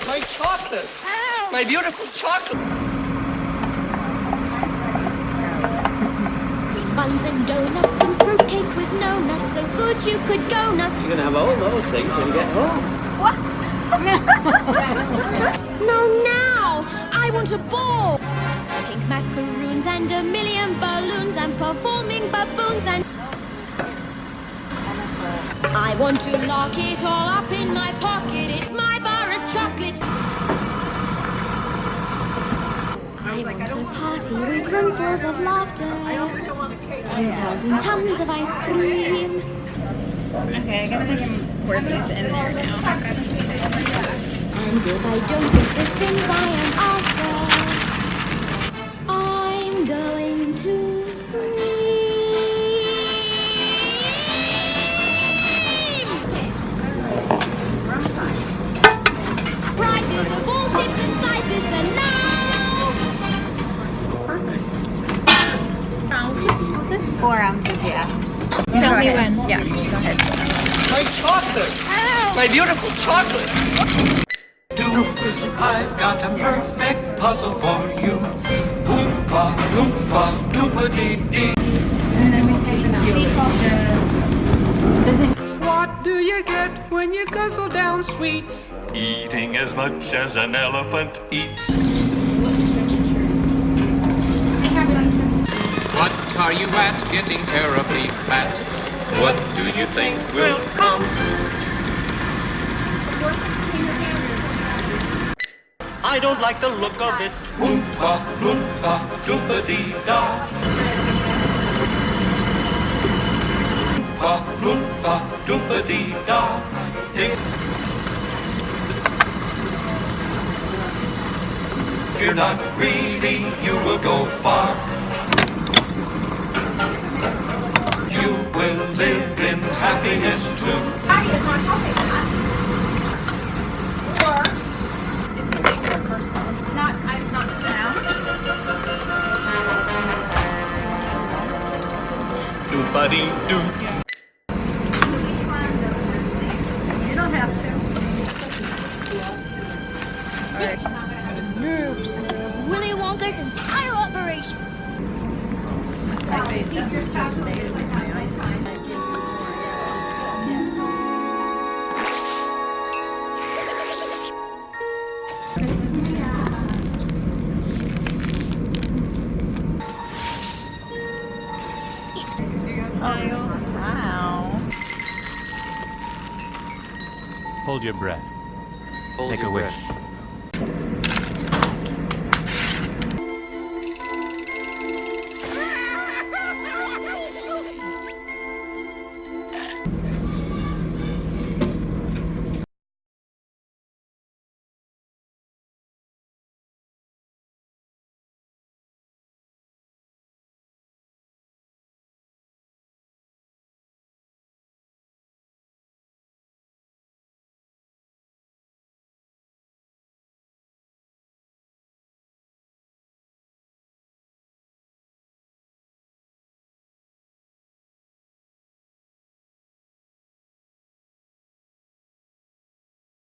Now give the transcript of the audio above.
My chocolate! My beautiful chocolate! Buns and donuts and fruitcake with no nuts, so good you could go nuts. You're gonna have all those things when you get home. What? No, now! I want a ball! Pink macaroons and a million balloons and performing baboons and... I want to lock it all up in my pocket. It's my bar of chocolates. I want a party with roomfuls of laughter. 10,000 tons of ice cream. Okay, I guess I can word these in there now. And if I don't get the things I am after, I'm going to scream. Prices of all shapes and sizes are now. Ounces, was it? 4 ounces, yeah. Tell me when. Yeah, go ahead. My chocolate! My beautiful chocolate! I've got a perfect puzzle for you. Oompa, loompa, doompa-dee-dee. And then we take them out. Does it? What do you get when you guzzle down sweets? Eating as much as an elephant eats. What are you at? Getting terribly fat. What do you think will come? I don't like the look of it. Oompa, loompa, doompa-dee-da. Oompa, loompa, doompa-dee-da. If you're not greedy, you will go far. You will live in happiness too. Doompa-dee-doo. You don't have to. Nerves of Willy Wonka's entire operation. Wow. Hold your breath. Hold Make your a wish. breath.